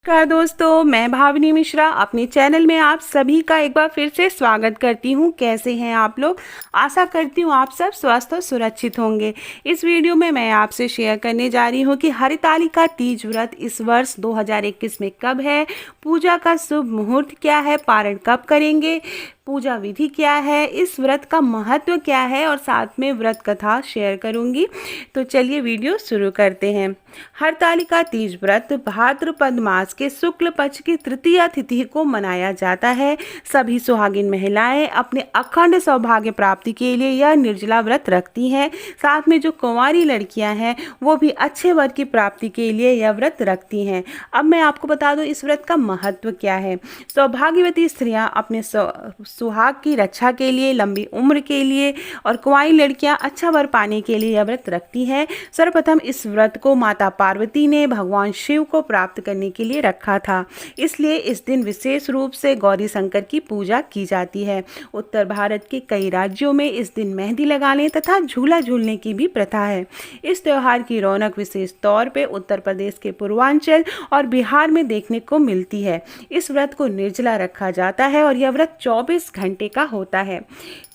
नमस्कार दोस्तों, मैं भावनी मिश्रा अपने चैनल में आप सभी का एक बार फिर से स्वागत करती हूं। कैसे हैं आप लोग? आशा करती हूं आप सब स्वस्थ और सुरक्षित होंगे। इस वीडियो में मैं आपसे शेयर करने जा रही हूं कि हरितालिका तीज व्रत इस वर्ष 2021 में कब है, पूजा का शुभ मुहूर्त क्या है, पारण कब करेंगे, पूजा विधि क्या है, इस व्रत का महत्व क्या है और साथ में व्रत कथा शेयर करूंगी। तो चलिए वीडियो शुरू करते हैं। हरतालिका तीज व्रत भाद्रपद मास के शुक्ल पक्ष की तृतीया तिथि को मनाया जाता है। सभी सुहागिन महिलाएं अपने अखंड सौभाग्य प्राप्ति के लिए यह निर्जला व्रत रखती हैं। साथ में जो कुंवारी लड़कियां हैं वो भी अच्छे वर की प्राप्ति के लिए यह व्रत रखती हैं। अब मैं आपको बता दूं इस व्रत का महत्व क्या है। सौभाग्यवती स्त्रियां अपने सुहाग की रक्षा के लिए, लंबी उम्र के लिए और कुंवारी लड़कियां अच्छा वर पाने के लिए यह व्रत रखती हैं। सर्वप्रथम इस व्रत को माता पार्वती ने भगवान शिव को प्राप्त करने के लिए रखा था, इसलिए इस दिन विशेष रूप से गौरी शंकर की पूजा की जाती है। उत्तर भारत के कई राज्यों में इस दिन मेहंदी लगाने तथा झूला झूलने की भी प्रथा है। इस त्योहार की रौनक विशेष तौर पे उत्तर प्रदेश के पूर्वांचल और बिहार में देखने को मिलती है। इस व्रत को निर्जला रखा जाता है और यह व्रत 24 घंटे का होता है।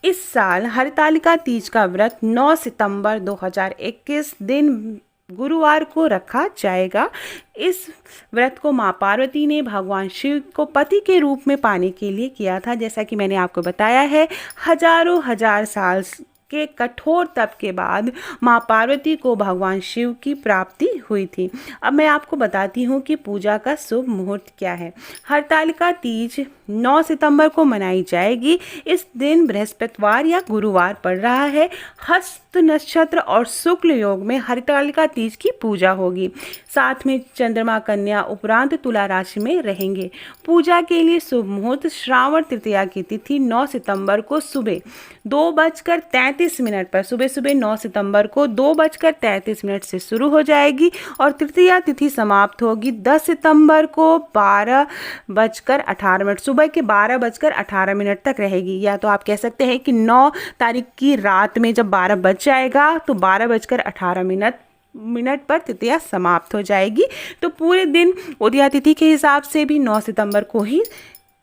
इस साल हरतालिका तीज का व्रत 9 सितंबर 2021 दिन गुरुवार को रखा जाएगा। इस व्रत को मां पार्वती ने भगवान शिव को पति के रूप में पाने के लिए किया था। जैसा कि मैंने आपको बताया है, हजारों हजार साल के कठोर तप के बाद मां पार्वती को भगवान शिव की प्राप्ति हुई थी। अब मैं आपको बताती हूँ कि पूजा का शुभ मुहूर्त क्या है। हरतालिका तीज 9 सितंबर को मनाई जाएगी। इस दिन बृहस्पतिवार या गुरुवार पड़ रहा है। हस्त नक्षत्र और शुक्ल योग में हरतालिका तीज की पूजा होगी। साथ में चंद्रमा कन्या उपरांत तुला राशि में रहेंगे। पूजा के लिए शुभ मुहूर्त श्रावण तृतीया की तिथि 9 सितंबर को सुबह 2:33 पर सुबह 9 सितंबर को 2:33 से शुरू हो जाएगी और तृतीया तिथि समाप्त होगी 10 सितंबर को 12:18 सुबह के 12:18 तक रहेगी। या तो आप कह सकते हैं कि 9 तारीख की रात में जब 12 बज जाएगा तो 12:18 पर तृतीया समाप्त हो जाएगी। तो पूरे दिन उदया तिथि के हिसाब से भी 9 सितंबर को ही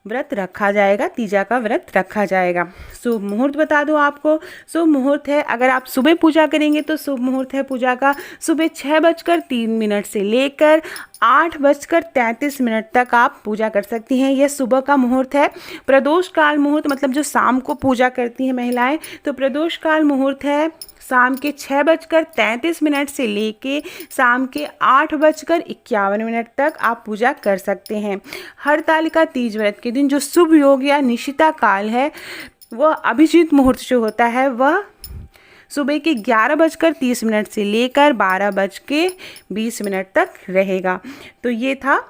व्रत रखा जाएगा, तीजा का व्रत रखा जाएगा। शुभ मुहूर्त बता दो आपको। शुभ मुहूर्त है, अगर आप सुबह पूजा करेंगे तो शुभ मुहूर्त है पूजा का सुबह 6:03 से लेकर 8:33 तक आप पूजा कर सकती हैं। यह सुबह का मुहूर्त है। प्रदोष काल मुहूर्त मतलब जो शाम को पूजा करती हैं महिलाएं, तो प्रदोष काल मुहूर्त है शाम के 6:33 से लेके शाम के 8:51 तक आप पूजा कर सकते हैं। हरतालिका तीज व्रत के दिन जो शुभ योग या निशिता काल है, वह अभिजीत मुहूर्त जो होता है वह सुबह के 11:30 से लेकर 12:20 तक रहेगा। तो ये था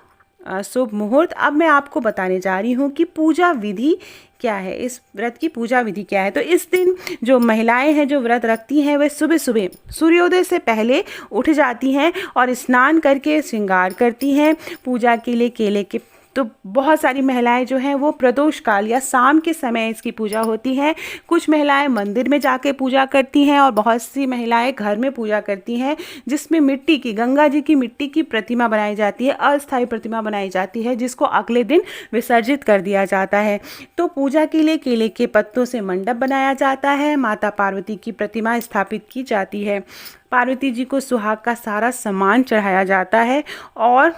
शुभ मुहूर्त। अब मैं आपको बताने जा रही हूँ कि पूजा विधि क्या है, इस व्रत की पूजा विधि क्या है। तो इस दिन जो महिलाएं हैं जो व्रत रखती हैं वे सुबह सुबह सूर्योदय से पहले उठ जाती हैं और स्नान करके श्रृंगार करती हैं। पूजा के लिए केले के तो बहुत सारी महिलाएं जो हैं वो प्रदोष काल या शाम के समय इसकी पूजा होती है। कुछ महिलाएं मंदिर में जाके पूजा करती हैं और बहुत सी महिलाएं घर में पूजा करती हैं, जिसमें मिट्टी की, गंगा जी की मिट्टी की प्रतिमा बनाई जाती है, अस्थायी प्रतिमा बनाई जाती है, जिसको अगले दिन विसर्जित कर दिया जाता है। तो पूजा के लिए केले के पत्तों से मंडप बनाया जाता है। माता पार्वती की प्रतिमा स्थापित की जाती है। पार्वती जी को सुहाग का सारा सामान चढ़ाया जाता है और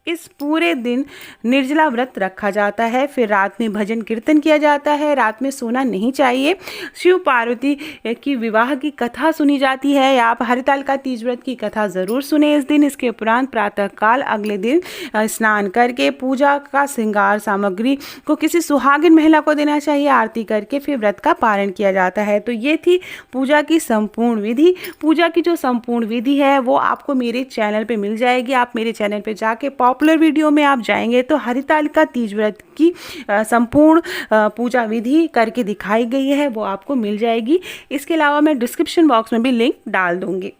इस पूरे दिन निर्जला व्रत रखा जाता है। फिर रात में भजन कीर्तन किया जाता है। रात में सोना नहीं चाहिए। शिव पार्वती की विवाह की कथा सुनी जाती है। आप हरतालिका तीज व्रत की कथा ज़रूर सुने इस दिन। इसके उपरांत प्रातःकाल अगले दिन स्नान करके पूजा का श्रृंगार सामग्री को किसी सुहागिन महिला को देना चाहिए। आरती करके फिर व्रत का पारण किया जाता है। तो ये थी पूजा की संपूर्ण विधि। पूजा की जो संपूर्ण विधि है वो आपको मेरे चैनल पे मिल जाएगी। आप मेरे चैनल पे जाके पॉपुलर वीडियो में आप जाएंगे तो हरतालिका तीज व्रत की संपूर्ण पूजा विधि करके दिखाई गई है, वो आपको मिल जाएगी। इसके अलावा मैं डिस्क्रिप्शन बॉक्स में भी लिंक डाल दूंगी।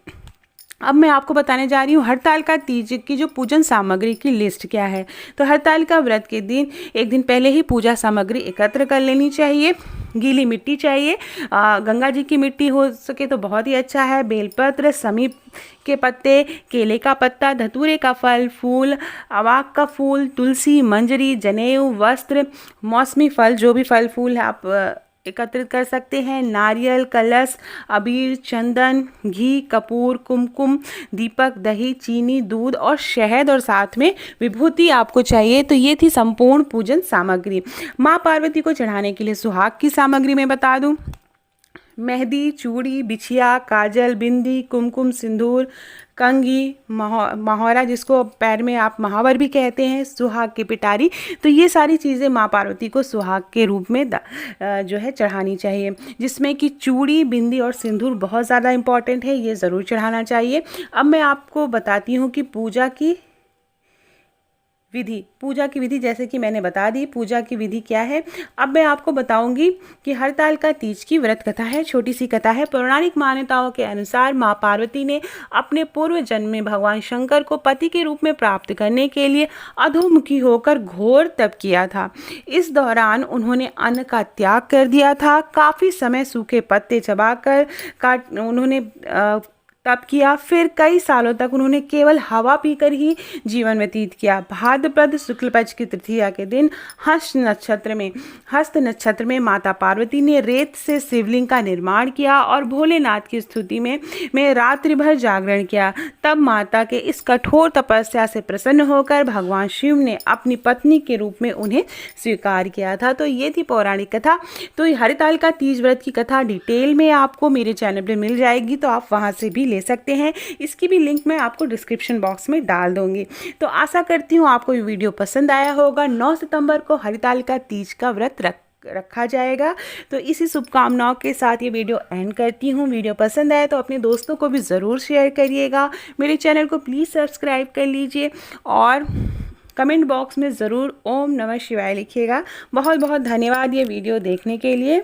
अब मैं आपको बताने जा रही हूँ हरतालिका तीज की जो पूजन सामग्री की लिस्ट क्या है। तो हरतालिका व्रत के दिन एक दिन पहले ही पूजा सामग्री एकत्र कर लेनी चाहिए। गीली मिट्टी चाहिए, गंगा जी की मिट्टी हो सके तो बहुत ही अच्छा है। बेलपत्र, समी के पत्ते, केले का पत्ता, धतूरे का फल, फूल, आवाक का फूल, तुलसी, मंजरी, जनेऊ, वस्त्र, मौसमी फल, जो भी फल फूल है आप एकत्रित कर सकते हैं। नारियल, कलश, अबीर, चंदन, घी, कपूर, कुमकुम, दीपक, दही, चीनी, दूध और शहद और साथ में विभूति आपको चाहिए। तो ये थी संपूर्ण पूजन सामग्री। माँ पार्वती को चढ़ाने के लिए सुहाग की सामग्री मैं बता दूं। मेहंदी, चूड़ी, बिछिया, काजल, बिंदी, कुमकुम, सिंदूर, कंघी, महोरा जिसको पैर में आप महावर भी कहते हैं, सुहाग की पिटारी। तो ये सारी चीज़ें माँ पार्वती को सुहाग के रूप में जो है चढ़ानी चाहिए, जिसमें कि चूड़ी, बिंदी और सिंदूर बहुत ज़्यादा इम्पॉर्टेंट है, ये ज़रूर चढ़ाना चाहिए। अब मैं आपको बताती हूँ कि पूजा की विधि जैसे कि मैंने बता दी पूजा की विधि क्या है। अब मैं आपको बताऊंगी कि हरतालिका तीज की व्रत कथा है, छोटी सी कथा है। पौराणिक मान्यताओं के अनुसार माँ पार्वती ने अपने पूर्व जन्म में भगवान शंकर को पति के रूप में प्राप्त करने के लिए अधोमुखी होकर घोर तप किया था। इस दौरान उन्होंने अन्न का त्याग कर दिया था। काफ़ी समय सूखे पत्ते चबाकर उन्होंने तप किया। फिर कई सालों तक उन्होंने केवल हवा पीकर ही जीवन व्यतीत किया। भाद्रपद शुक्ल पक्ष की तृतीया के दिन हस्त नक्षत्र में माता पार्वती ने रेत से शिवलिंग का निर्माण किया और भोलेनाथ की स्तुति में रात्रि भर जागरण किया। तब माता के इस कठोर तपस्या से प्रसन्न होकर भगवान शिव ने अपनी पत्नी के रूप में उन्हें स्वीकार किया था। तो ये थी पौराणिक कथा। तो हरतालिका तीज व्रत की कथा डिटेल में आपको मेरे चैनल पर मिल जाएगी, तो आप वहाँ से भी ले सकते हैं। इसकी भी लिंक मैं आपको डिस्क्रिप्शन बॉक्स में डाल दूंगी। तो आशा करती हूँ आपको ये वीडियो पसंद आया होगा। 9 सितंबर को हरतालिका तीज का व्रत रखा जाएगा। तो इसी शुभकामनाओं के साथ ये वीडियो एंड करती हूँ। वीडियो पसंद आए तो अपने दोस्तों को भी ज़रूर शेयर करिएगा। मेरे चैनल को प्लीज़ सब्सक्राइब कर लीजिए और कमेंट बॉक्स में ज़रूर ओम नमः शिवाय लिखिएगा। बहुत बहुत धन्यवाद ये वीडियो देखने के लिए।